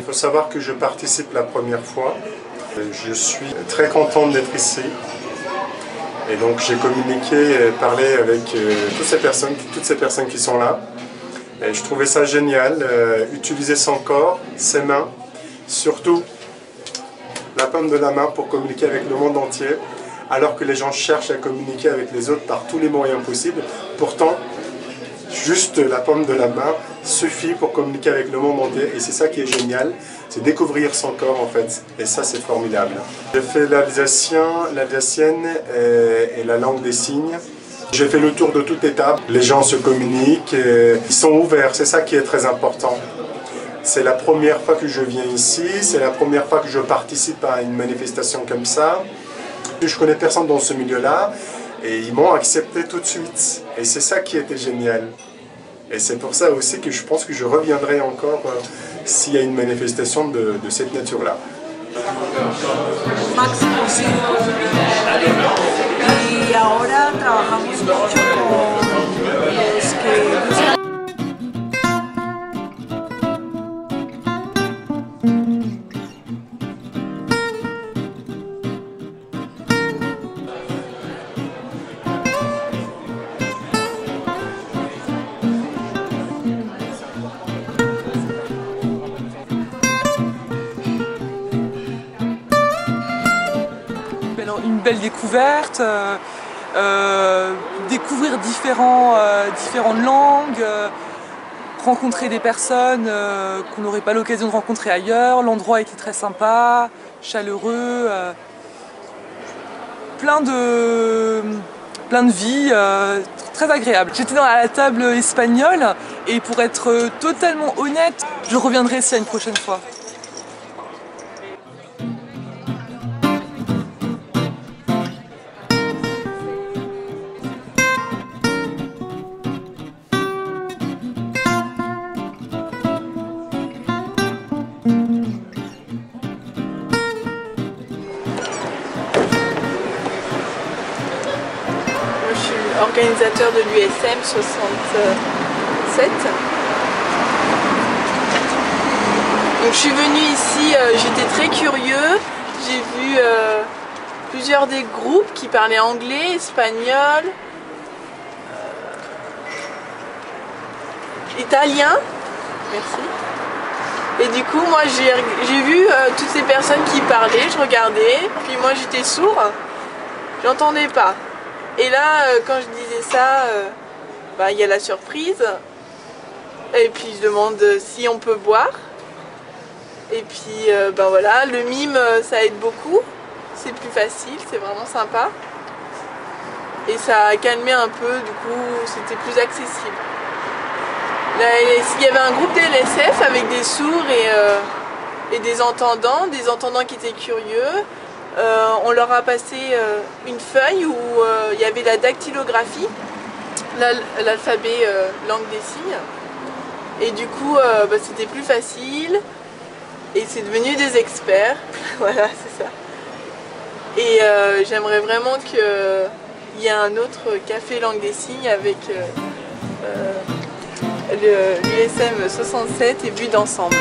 faut savoir que je participe la première fois. Je suis très content d'être ici. Et donc j'ai communiqué et parlé avec toutes ces personnes qui sont là. Et je trouvais ça génial, utiliser son corps, ses mains, surtout la paume de la main pour communiquer avec le monde entier, alors que les gens cherchent à communiquer avec les autres par tous les moyens possibles. Pourtant, juste la paume de la main suffit pour communiquer avec le monde entier, et c'est ça qui est génial, c'est découvrir son corps en fait, et ça c'est formidable. J'ai fait l'alsacienne et la langue des signes. J'ai fait le tour de toute étape, les gens se communiquent, ils sont ouverts, c'est ça qui est très important. C'est la première fois que je viens ici, c'est la première fois que je participe à une manifestation comme ça. Je connais personne dans ce milieu-là, et ils m'ont accepté tout de suite, et c'est ça qui était génial. Et c'est pour ça aussi que je pense que je reviendrai encore s'il y a une manifestation de cette nature-là. Y ahora trabajamos mucho con los que buscan. Une belle découverte, découvrir différentes langues, rencontrer des personnes qu'on n'aurait pas l'occasion de rencontrer ailleurs. L'endroit était très sympa, chaleureux, plein de vie, très agréable. J'étais dans la table espagnole et pour être totalement honnête, je reviendrai ici une prochaine fois. Organisateur de l'USM 67. Donc je suis venue ici, j'étais très curieux, j'ai vu plusieurs des groupes qui parlaient anglais, espagnol, italien, merci. Et du coup moi j'ai vu toutes ces personnes qui parlaient, je regardais, puis moi j'étais sourd, j'entendais pas. Et là, quand je disais ça, il y a la surprise. Et puis je demande si on peut boire. Et puis voilà, le mime, ça aide beaucoup. C'est plus facile, c'est vraiment sympa. Et ça a calmé un peu, du coup, c'était plus accessible. Là, il y avait un groupe d'LSF avec des sourds et des entendants qui étaient curieux. On leur a passé une feuille où il y avait la dactylographie, l'alphabet langue des signes. Et du coup, c'était plus facile et c'est devenu des experts. Voilà, c'est ça. Et j'aimerais vraiment qu'il y ait un autre café langue des signes avec l'USM 67 et Vue d'ensemble.